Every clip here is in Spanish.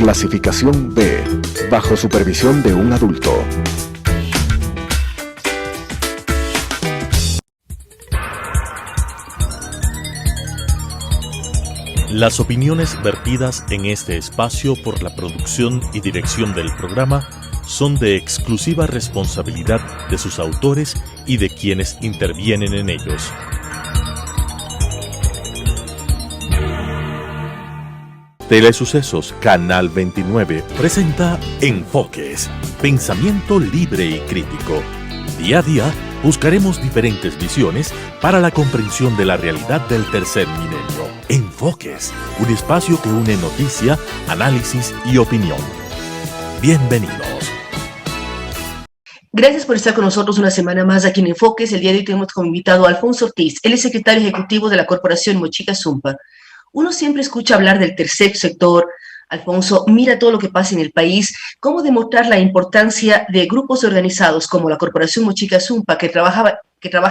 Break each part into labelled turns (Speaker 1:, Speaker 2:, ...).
Speaker 1: Clasificación B, bajo supervisión de un adulto.
Speaker 2: Las opiniones vertidas en este espacio por la producción y dirección del programa son de exclusiva responsabilidad de sus autores y de quienes intervienen en ellos. Telesucesos Canal 29 presenta Enfoques, pensamiento libre y crítico. Día a día buscaremos diferentes visiones para la comprensión de la realidad del tercer milenio. Enfoques, un espacio que une noticia, análisis y opinión. Bienvenidos.
Speaker 3: Gracias por estar con nosotros una semana más aquí en Enfoques. El día de hoy tenemos como invitado a Alfonso Ortiz. Él es secretario ejecutivo de la Corporación Mochica Sumpa. Uno siempre escucha hablar del tercer sector. Alfonso, mira todo lo que pasa en el país, cómo demostrar la importancia de grupos organizados como la Corporación Mochica Sumpa, que trabaja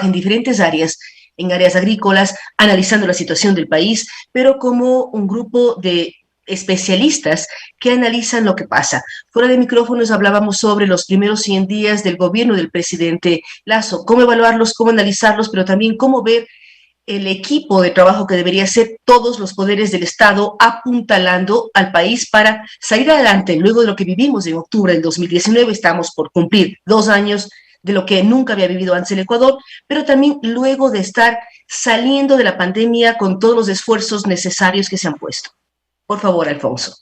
Speaker 3: en diferentes áreas, en áreas agrícolas, analizando la situación del país, pero como un grupo de especialistas que analizan lo que pasa. Fuera de micrófonos hablábamos sobre los primeros 100 días del gobierno del presidente Lasso, cómo evaluarlos, cómo analizarlos, pero también cómo ver el equipo de trabajo que debería ser todos los poderes del Estado apuntalando al país para salir adelante. Luego de lo que vivimos en octubre del 2019, estamos por cumplir 2 años de lo que nunca había vivido antes el Ecuador, pero también luego de estar saliendo de la pandemia con todos los esfuerzos necesarios que se han puesto. Por favor, Alfonso.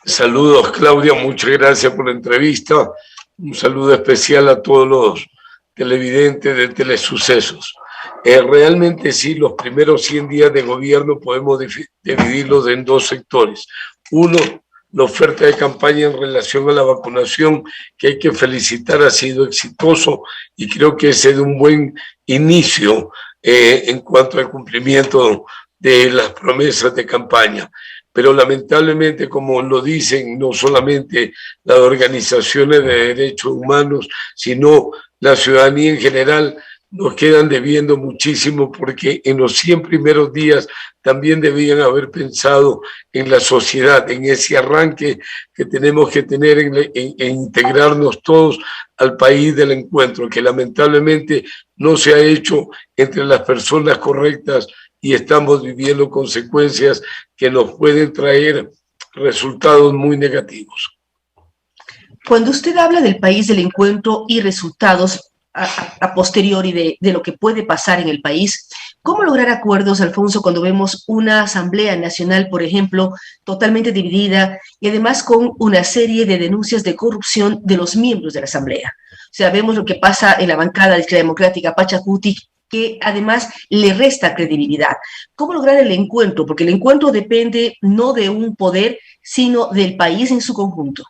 Speaker 4: Saludos, Claudia, muchas gracias por la entrevista. Un saludo especial a todos los televidentes de Telesucesos. Realmente sí, los primeros 100 días de gobierno podemos dividirlos en 2 sectores. Uno, la oferta de campaña en relación a la vacunación, que hay que felicitar, ha sido exitoso y creo que ese es un buen inicio en cuanto al cumplimiento de las promesas de campaña. Pero lamentablemente, como lo dicen no solamente las organizaciones de derechos humanos, sino la ciudadanía en general, nos quedan debiendo muchísimo porque en los 100 primeros días también debían haber pensado en la sociedad, en ese arranque que tenemos que tener en integrarnos todos al país del encuentro, que lamentablemente no se ha hecho entre las personas correctas y estamos viviendo consecuencias que nos pueden traer resultados muy negativos.
Speaker 3: Cuando usted habla del país del encuentro y resultados a posteriori de lo que puede pasar en el país, ¿cómo lograr acuerdos, Alfonso, cuando vemos una Asamblea Nacional, por ejemplo, totalmente dividida y además con una serie de denuncias de corrupción de los miembros de la Asamblea? O sea, vemos lo que pasa en la bancada de Izquierda Democrática, Pachacuti, que además le resta credibilidad. ¿Cómo lograr el encuentro? Porque el encuentro depende no de un poder, sino del país en su conjunto.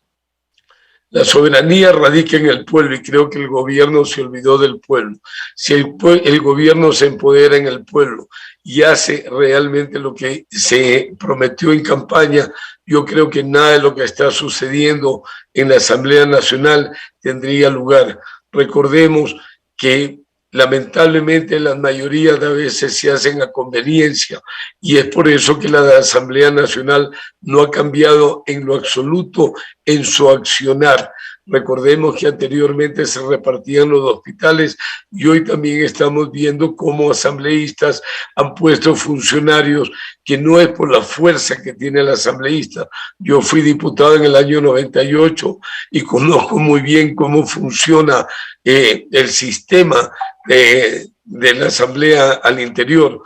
Speaker 4: La soberanía radica en el pueblo y creo que el gobierno se olvidó del pueblo. Si el gobierno se empodera en el pueblo y hace realmente lo que se prometió en campaña, yo creo que nada de lo que está sucediendo en la Asamblea Nacional tendría lugar. Recordemos que lamentablemente las mayorías de veces se hacen a conveniencia y es por eso que la Asamblea Nacional no ha cambiado en lo absoluto en su accionar. Recordemos que anteriormente se repartían los hospitales y hoy también estamos viendo cómo asambleístas han puesto funcionarios que no es por la fuerza que tiene el asambleísta. Yo fui diputado en el año 98 y conozco muy bien cómo funciona el sistema de la asamblea al interior.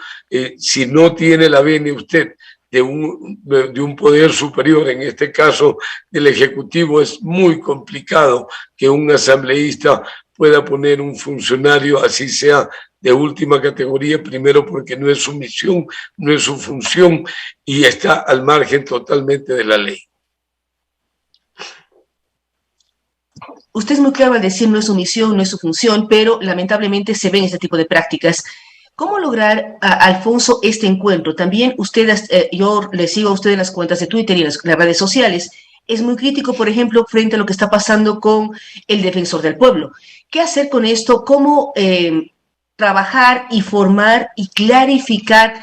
Speaker 4: Si no tiene la venia usted de un poder superior, en este caso del Ejecutivo, es muy complicado que un asambleísta pueda poner un funcionario, así sea de última categoría, primero porque no es su misión, no es su función y está al margen totalmente de la ley.
Speaker 3: Usted es muy claro al decir no es su misión, no es su función, pero lamentablemente se ven este tipo de prácticas. ¿Cómo lograr, Alfonso, este encuentro? También yo le sigo a usted en las cuentas de Twitter y en las redes sociales. Es muy crítico, por ejemplo, frente a lo que está pasando con el defensor del pueblo. ¿Qué hacer con esto? ¿Cómo trabajar y formar y clarificar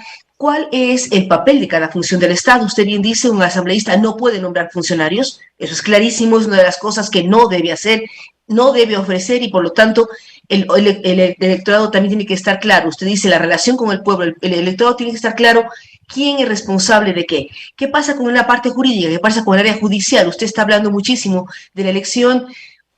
Speaker 3: ¿cuál es el papel de cada función del Estado? Usted bien dice, un asambleísta no puede nombrar funcionarios, eso es clarísimo, es una de las cosas que no debe hacer, no debe ofrecer y por lo tanto el electorado también tiene que estar claro. Usted dice la relación con el pueblo, el electorado tiene que estar claro quién es responsable de qué. ¿Qué pasa con la parte jurídica? ¿Qué pasa con el área judicial? Usted está hablando muchísimo de la elección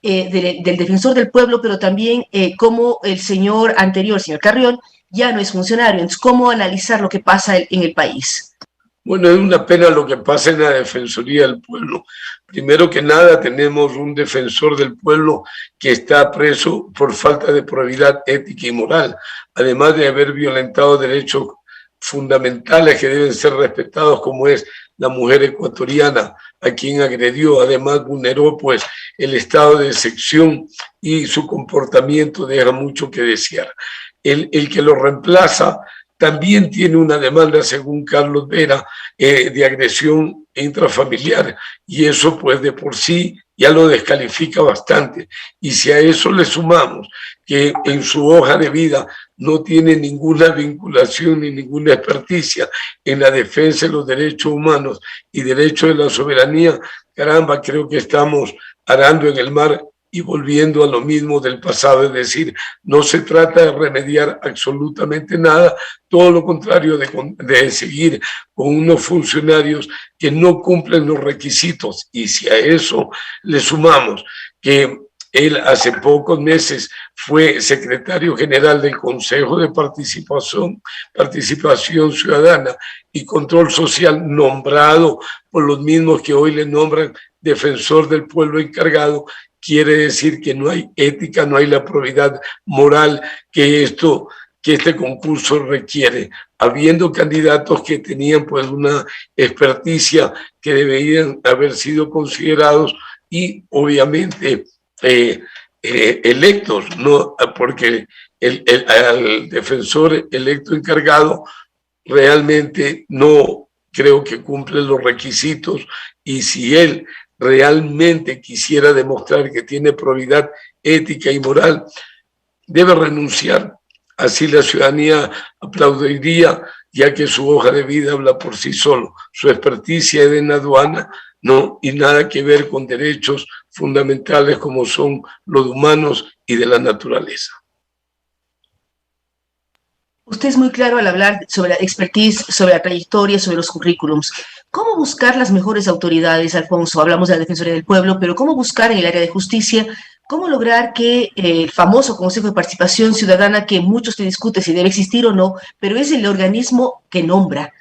Speaker 3: del defensor del pueblo, pero también cómo el señor anterior, señor Carrión, ya no es funcionario. Entonces, ¿cómo analizar lo que pasa en el país?
Speaker 4: Bueno, es una pena lo que pasa en la Defensoría del Pueblo. Primero que nada, tenemos un defensor del pueblo que está preso por falta de probidad ética y moral, además de haber violentado derechos fundamentales que deben ser respetados, como es la mujer ecuatoriana, a quien agredió. Además, vulneró pues el estado de excepción y su comportamiento deja mucho que desear. El que lo reemplaza también tiene una demanda, según Carlos Vera, de agresión intrafamiliar, y eso pues de por sí ya lo descalifica bastante. Y si a eso le sumamos que en su hoja de vida no tiene ninguna vinculación ni ninguna experticia en la defensa de los derechos humanos y derechos de la soberanía, caramba, creo que estamos arando en el mar y volviendo a lo mismo del pasado. Es decir, no se trata de remediar absolutamente nada, todo lo contrario, de seguir con unos funcionarios que no cumplen los requisitos. Y si a eso le sumamos que él hace pocos meses fue secretario general del Consejo de Participación Ciudadana y Control Social, nombrado por los mismos que hoy le nombran defensor del pueblo encargado, quiere decir que no hay ética, no hay la probidad moral que este concurso requiere, habiendo candidatos que tenían pues una experticia que deberían haber sido considerados y obviamente electos, ¿no? Porque el defensor electo encargado realmente no creo que cumple los requisitos, y si él realmente quisiera demostrar que tiene probidad ética y moral, debe renunciar. Así la ciudadanía aplaudiría, ya que su hoja de vida habla por sí solo. Su experticia es en aduana, no, y nada que ver con derechos fundamentales como son los humanos y de la naturaleza.
Speaker 3: Usted es muy claro al hablar sobre la expertise, sobre la trayectoria, sobre los currículums. ¿Cómo buscar las mejores autoridades, Alfonso? Hablamos de la Defensoría del Pueblo, pero ¿cómo buscar en el área de justicia? ¿Cómo lograr que el famoso Consejo de Participación Ciudadana, que muchos te discuten si debe existir o no, pero es el organismo que nombra?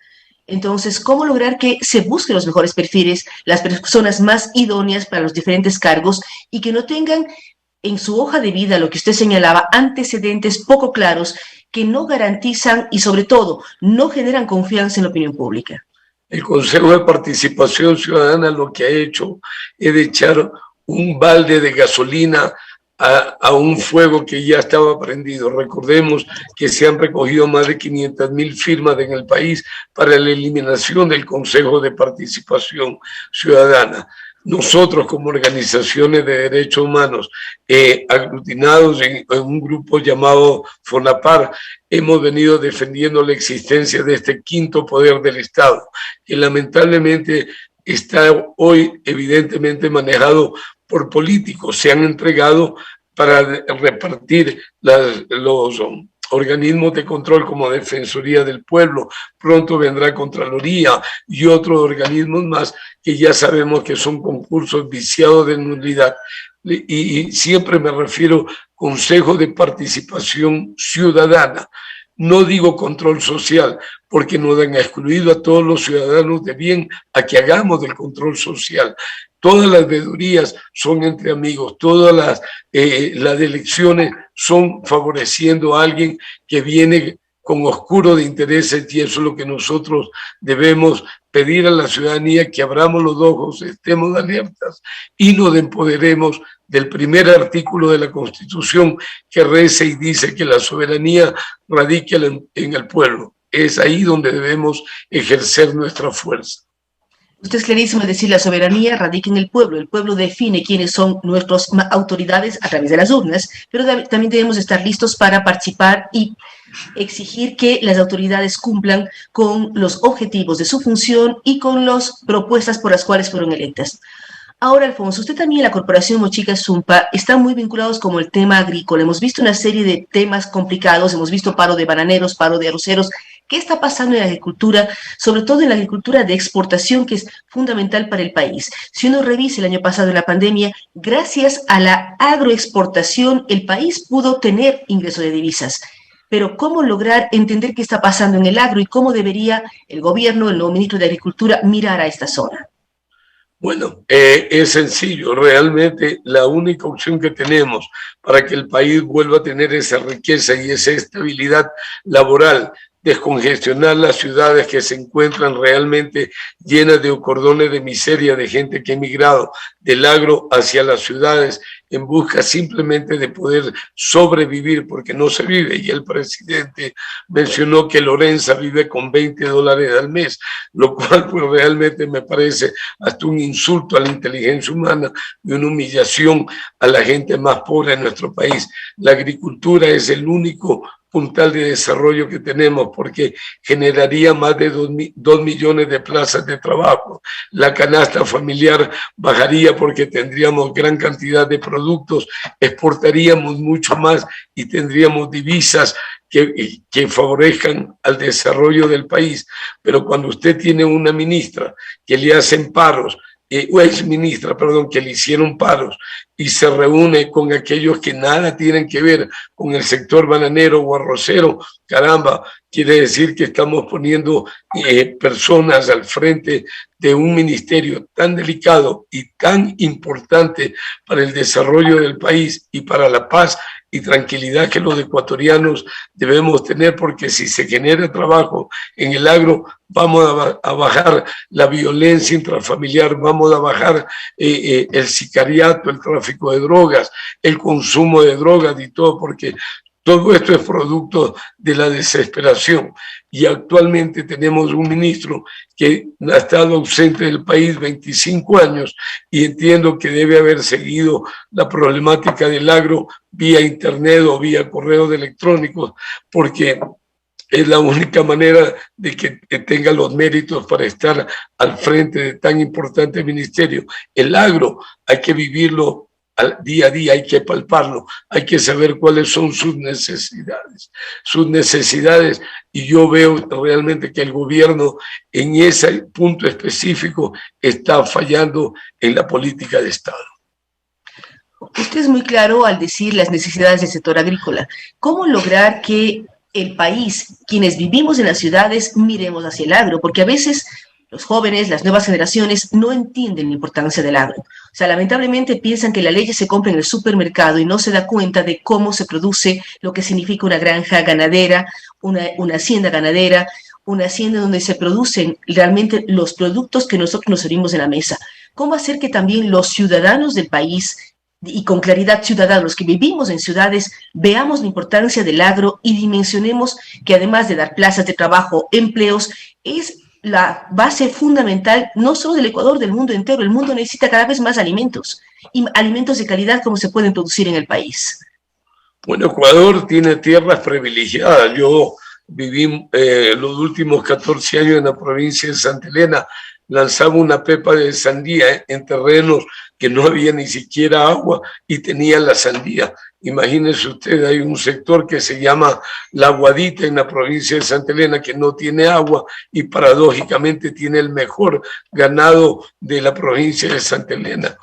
Speaker 3: Entonces, ¿cómo lograr que se busquen los mejores perfiles, las personas más idóneas para los diferentes cargos y que no tengan en su hoja de vida, lo que usted señalaba, antecedentes poco claros que no garantizan y sobre todo no generan confianza en la opinión pública?
Speaker 4: El Consejo de Participación Ciudadana lo que ha hecho es de echar un balde de gasolina a un fuego que ya estaba prendido. Recordemos que se han recogido más de 500.000 firmas en el país para la eliminación del Consejo de Participación Ciudadana. Nosotros, como organizaciones de derechos humanos, aglutinados en un grupo llamado FONAPAR, hemos venido defendiendo la existencia de este quinto poder del Estado, que lamentablemente está hoy evidentemente manejado por políticos. Se han entregado para repartir los organismos de control como Defensoría del Pueblo, pronto vendrá Contraloría y otros organismos más que ya sabemos que son concursos viciados de nulidad. Y siempre me refiero a Consejo de Participación Ciudadana. No digo control social, porque nos han excluido a todos los ciudadanos de bien a que hagamos del control social. Todas las veedurías son entre amigos, todas las elecciones son favoreciendo a alguien que viene con oscuro de intereses, y eso es lo que nosotros debemos pedir a la ciudadanía, que abramos los ojos, estemos alertas y nos empoderemos del primer artículo de la Constitución que reza y dice que la soberanía radica en el pueblo. Es ahí donde debemos ejercer nuestra fuerza.
Speaker 3: Usted es clarísimo, es decir, la soberanía radica en el pueblo define quiénes son nuestras autoridades a través de las urnas, pero también debemos estar listos para participar y exigir que las autoridades cumplan con los objetivos de su función y con las propuestas por las cuales fueron electas. Ahora, Alfonso, usted también en la Corporación Mochica Sumpa están muy vinculados con el tema agrícola. Hemos visto una serie de temas complicados, hemos visto paro de bananeros, paro de arroceros. ¿Qué está pasando en la agricultura, sobre todo en la agricultura de exportación, que es fundamental para el país? Si uno revisa el año pasado en la pandemia, gracias a la agroexportación, el país pudo tener ingreso de divisas. Pero ¿cómo lograr entender qué está pasando en el agro y cómo debería el gobierno, el nuevo ministro de Agricultura, mirar a esta zona?
Speaker 4: Bueno, es sencillo. Realmente la única opción que tenemos para que el país vuelva a tener esa riqueza y esa estabilidad laboral, descongestionar las ciudades que se encuentran realmente llenas de cordones de miseria, de gente que ha emigrado del agro hacia las ciudades en busca simplemente de poder sobrevivir, porque no se vive. Y el presidente mencionó que Lorenza vive con $20 al mes, lo cual pues realmente me parece hasta un insulto a la inteligencia humana y una humillación a la gente más pobre de nuestro país. La agricultura es el único puntal de desarrollo que tenemos, porque generaría más de 2 millones de plazas de trabajo. La canasta familiar bajaría porque tendríamos gran cantidad de productos, exportaríamos mucho más y tendríamos divisas que favorezcan al desarrollo del país. Pero cuando usted tiene una ministra que le hacen paros, o exministra, perdón, que le hicieron paros y se reúne con aquellos que nada tienen que ver con el sector bananero o arrocero, caramba, quiere decir que estamos poniendo personas al frente de un ministerio tan delicado y tan importante para el desarrollo del país y para la paz y tranquilidad que los ecuatorianos debemos tener, porque si se genera trabajo en el agro, vamos a bajar la violencia intrafamiliar, vamos a bajar el sicariato, el tráfico de drogas, el consumo de drogas y todo, porque todo esto es producto de la desesperación. Y actualmente tenemos un ministro que ha estado ausente del país 25 años y entiendo que debe haber seguido la problemática del agro vía internet o vía correos electrónicos, porque es la única manera de que tenga los méritos para estar al frente de tan importante ministerio. El agro hay que vivirlo al día a día, hay que palparlo, hay que saber cuáles son sus necesidades, y yo veo realmente que el gobierno en ese punto específico está fallando en la política de Estado.
Speaker 3: Usted es muy claro al decir las necesidades del sector agrícola. ¿Cómo lograr que el país, quienes vivimos en las ciudades, miremos hacia el agro? Porque a veces los jóvenes, las nuevas generaciones, no entienden la importancia del agro. O sea, lamentablemente piensan que la leche se compra en el supermercado y no se da cuenta de cómo se produce, lo que significa una granja ganadera, una hacienda ganadera, una hacienda donde se producen realmente los productos que nosotros nos servimos en la mesa. ¿Cómo hacer que también los ciudadanos del país, y con claridad ciudadanos, los que vivimos en ciudades, veamos la importancia del agro y dimensionemos que además de dar plazas de trabajo, empleos, es la base fundamental no solo del Ecuador, del mundo entero? El mundo necesita cada vez más alimentos, y alimentos de calidad como se pueden producir en el país.
Speaker 4: Bueno, Ecuador tiene tierras privilegiadas. Yo viví los últimos 14 años en la provincia de Santa Elena. Lanzaba una pepa de sandía en terrenos que no había ni siquiera agua y tenía la sandía. Imagínense usted, hay un sector que se llama La Guadita en la provincia de Santa Elena que no tiene agua y paradójicamente tiene el mejor ganado de la provincia de Santa Elena.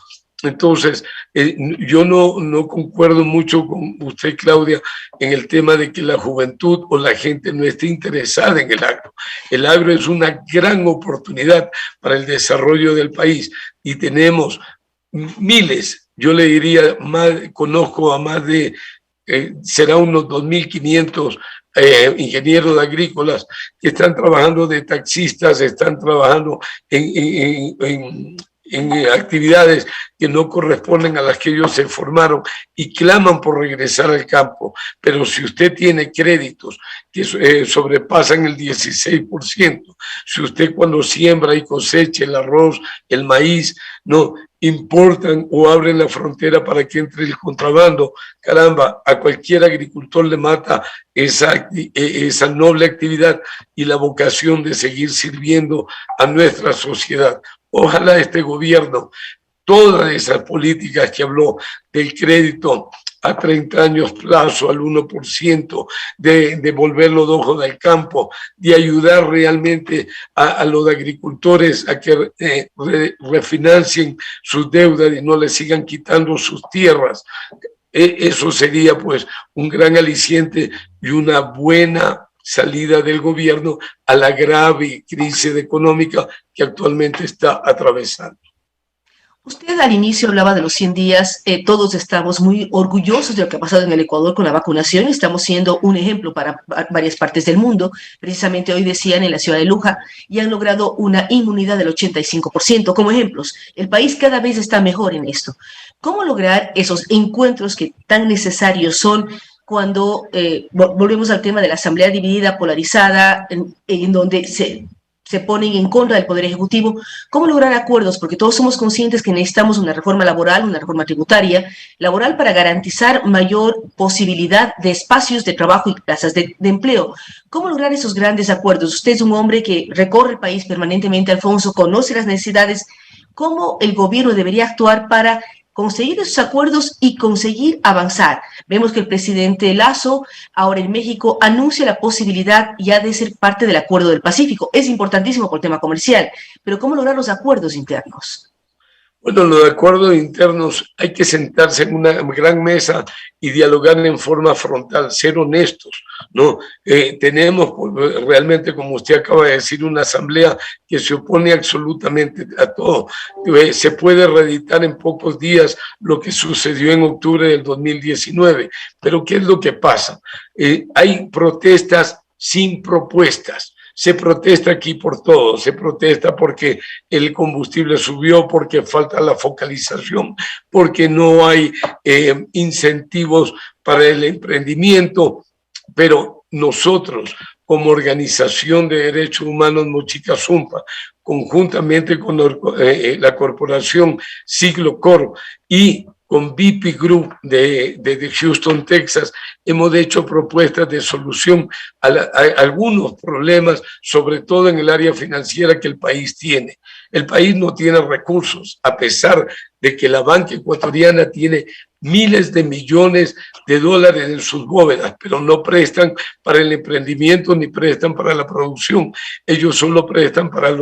Speaker 4: Entonces, yo no concuerdo mucho con usted, Claudia, en el tema de que la juventud o la gente no esté interesada en el agro. El agro es una gran oportunidad para el desarrollo del país y tenemos miles, yo le diría, conozco a más de, será unos 2.500 ingenieros agrícolas que están trabajando de taxistas, están trabajando en actividades que no corresponden a las que ellos se formaron y claman por regresar al campo. Pero si usted tiene créditos que sobrepasan el 16%, si usted cuando siembra y cosecha el arroz, el maíz, no, importan o abren la frontera para que entre el contrabando. Caramba, a cualquier agricultor le mata esa noble actividad y la vocación de seguir sirviendo a nuestra sociedad. Ojalá este gobierno, todas esas políticas que habló del crédito a 30 años plazo, al 1%, de volver los ojos del campo, de ayudar realmente a los agricultores a que refinancien sus deudas y no les sigan quitando sus tierras. Eso sería pues un gran aliciente y una buena salida del gobierno a la grave crisis económica que actualmente está atravesando.
Speaker 3: Usted al inicio hablaba de los 100 días, todos estamos muy orgullosos de lo que ha pasado en el Ecuador con la vacunación, estamos siendo un ejemplo para varias partes del mundo, precisamente hoy decían en la ciudad de Luja, y han logrado una inmunidad del 85%. Como ejemplos, el país cada vez está mejor en esto. ¿Cómo lograr esos encuentros que tan necesarios son cuando volvemos al tema de la asamblea dividida, polarizada, en donde se ponen en contra del Poder Ejecutivo? ¿Cómo lograr acuerdos? Porque todos somos conscientes que necesitamos una reforma laboral, una reforma tributaria, laboral para garantizar mayor posibilidad de espacios de trabajo y plazas de empleo. ¿Cómo lograr esos grandes acuerdos? Usted es un hombre que recorre el país permanentemente, Alfonso, conoce las necesidades. ¿Cómo el gobierno debería actuar para conseguir esos acuerdos y conseguir avanzar? Vemos que el presidente Lasso, ahora en México, anuncia la posibilidad ya de ser parte del Acuerdo del Pacífico. Es importantísimo por el tema comercial, pero ¿cómo lograr los acuerdos internos?
Speaker 4: Bueno, los acuerdos internos hay que sentarse en una gran mesa y dialogar en forma frontal, ser honestos, ¿no? Tenemos realmente, como usted acaba de decir, una asamblea que se opone absolutamente a todo. Se puede reeditar en pocos días lo que sucedió en octubre del 2019, pero ¿qué es lo que pasa? Hay protestas sin propuestas. Se protesta aquí por todo, se protesta porque el combustible subió, porque falta la focalización, porque no hay incentivos para el emprendimiento, pero nosotros como Organización de Derechos Humanos Mochica Zumpa, conjuntamente con la corporación Siglo Corp y con BP Group de Houston, Texas, hemos hecho propuestas de solución a algunos problemas, sobre todo en el área financiera que el país tiene. El país no tiene recursos, a pesar de que la banca ecuatoriana tiene miles de millones de dólares en sus bóvedas, pero no prestan para el emprendimiento ni prestan para la producción. Ellos solo prestan para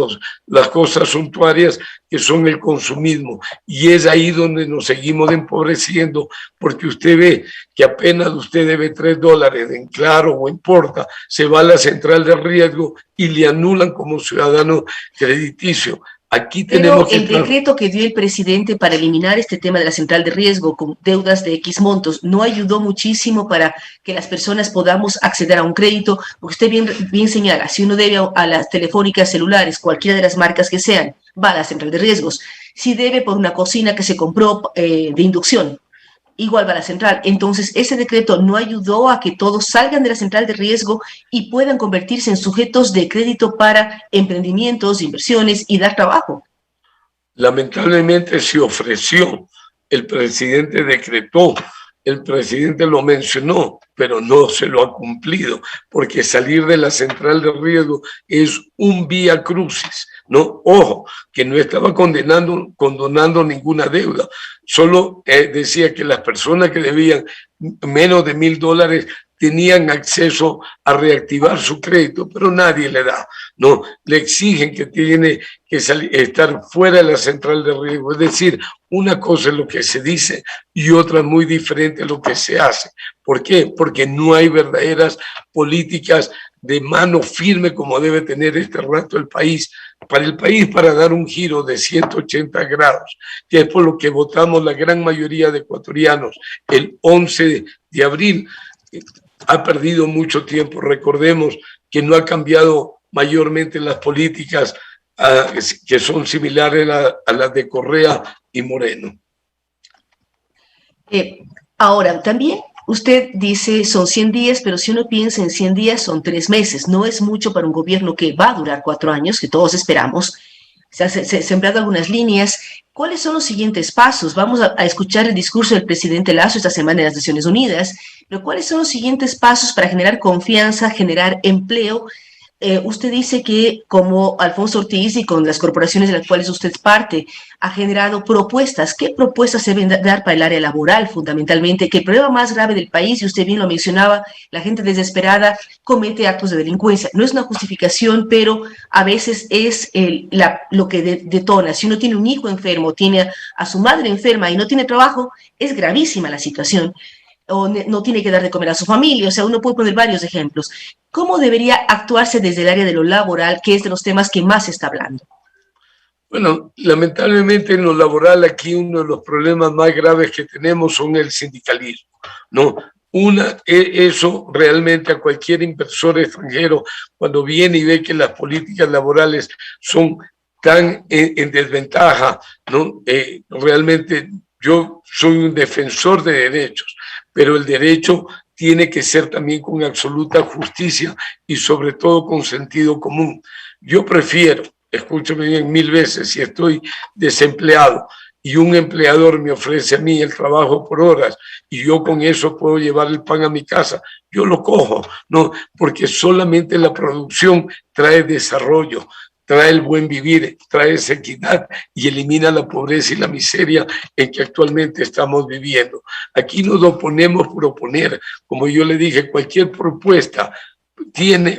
Speaker 4: las cosas suntuarias que son el consumismo. Y es ahí donde nos seguimos empobreciendo, porque usted ve que apenas usted debe $3 en Claro o en Porta, se va a la central de riesgo y le anulan como ciudadano crediticio. Aquí tenemos
Speaker 3: Pero el decreto que dio el presidente para eliminar este tema de la central de riesgo con deudas de X montos no ayudó muchísimo para que las personas podamos acceder a un crédito, porque usted bien señala, si uno debe a las telefónicas celulares, cualquiera de las marcas que sean, va a la central de riesgos. Si debe por una cocina que se compró de inducción, igual va a la central. Entonces, ese decreto no ayudó a que todos salgan de la central de riesgo y puedan convertirse en sujetos de crédito para emprendimientos, inversiones y dar trabajo.
Speaker 4: Lamentablemente se ofreció, el presidente decretó, el presidente lo mencionó, pero no se lo ha cumplido, porque salir de la central de riesgo es un vía crucis, ¿no? Ojo, que no estaba condonando ninguna deuda, solo decía que las personas que debían menos de $1,000 tenían acceso a reactivar su crédito, pero nadie le da, ¿no? Le exigen que tiene que estar fuera de la central de riesgo, es decir, una cosa es lo que se dice y otra muy diferente a lo que se hace. ¿Por qué? Porque no hay verdaderas políticas de mano firme como debe tener este rato el país, para dar un giro de 180 grados, que es por lo que votamos la gran mayoría de ecuatorianos el 11 de abril. Ha perdido mucho tiempo. Recordemos que no ha cambiado mayormente las políticas que son similares a las de Correa y Moreno.
Speaker 3: Ahora, también usted dice son 100 días, pero si uno piensa en 100 días son 3 meses. No es mucho para un gobierno que va a durar 4 años, que todos esperamos. se han sembrado algunas líneas. ¿Cuáles son los siguientes pasos? Vamos a escuchar el discurso del presidente Lasso esta semana en las Naciones Unidas, pero ¿cuáles son los siguientes pasos para generar confianza, generar empleo? Usted dice que como Alfonso Ortiz y con las corporaciones de las cuales usted parte, ha generado propuestas. ¿Qué propuestas se deben dar para el área laboral fundamentalmente? Que el problema más grave del país, y usted bien lo mencionaba, la gente desesperada comete actos de delincuencia. No es una justificación, pero a veces es lo que detona. Si uno tiene un hijo enfermo, tiene a su madre enferma y no tiene trabajo, es gravísima la situación. O no tiene que dar de comer a su familia, o sea, uno puede poner varios ejemplos. ¿Cómo debería actuarse desde el área de lo laboral, que es de los temas que más se está hablando?
Speaker 4: Bueno, lamentablemente en lo laboral aquí uno de los problemas más graves que tenemos son el sindicalismo, ¿no? Eso realmente a cualquier inversor extranjero, cuando viene y ve que las políticas laborales son tan en desventaja, ¿no? Realmente yo soy un defensor de derechos, pero el derecho tiene que ser también con absoluta justicia y sobre todo con sentido común. Yo prefiero, escúchame bien 1000 veces, si estoy desempleado y un empleador me ofrece a mí el trabajo por horas y yo con eso puedo llevar el pan a mi casa, yo lo cojo, ¿no? Porque solamente la producción trae desarrollo, trae el buen vivir, trae esa equidad y elimina la pobreza y la miseria en que actualmente estamos viviendo. Aquí nos oponemos por oponer. Como yo le dije, cualquier protesta tiene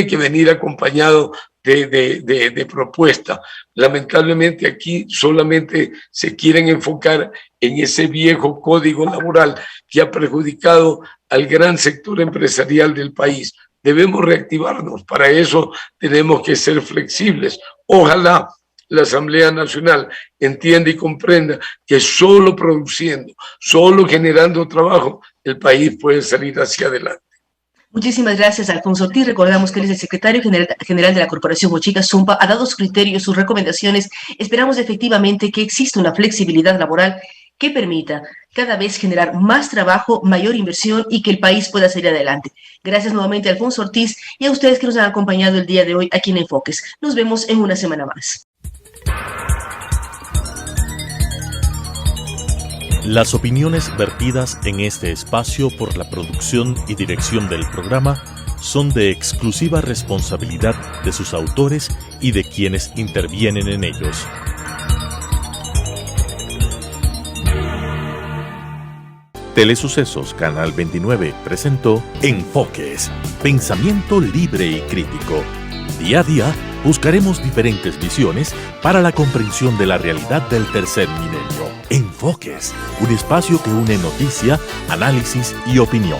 Speaker 4: que venir acompañado de propuesta. Lamentablemente aquí solamente se quieren enfocar en ese viejo código laboral que ha perjudicado al gran sector empresarial del país. Debemos reactivarnos, para eso tenemos que ser flexibles. Ojalá la Asamblea Nacional entienda y comprenda que solo produciendo, solo generando trabajo, el país puede salir hacia adelante.
Speaker 3: Muchísimas gracias, Alfonso Ortiz. Recordamos que él es el secretario general de la Corporación Mochica Sumpa. Ha dado sus criterios, sus recomendaciones. Esperamos efectivamente que exista una flexibilidad laboral que permita cada vez generar más trabajo, mayor inversión y que el país pueda salir adelante. Gracias nuevamente a Alfonso Ortiz y a ustedes que nos han acompañado el día de hoy aquí en Enfoques. Nos vemos en una semana más.
Speaker 2: Las opiniones vertidas en este espacio por la producción y dirección del programa son de exclusiva responsabilidad de sus autores y de quienes intervienen en ellos. Telesucesos Canal 29 presentó Enfoques, pensamiento libre y crítico. Día a día buscaremos diferentes visiones para la comprensión de la realidad del tercer milenio. Enfoques, un espacio que une noticia, análisis y opinión.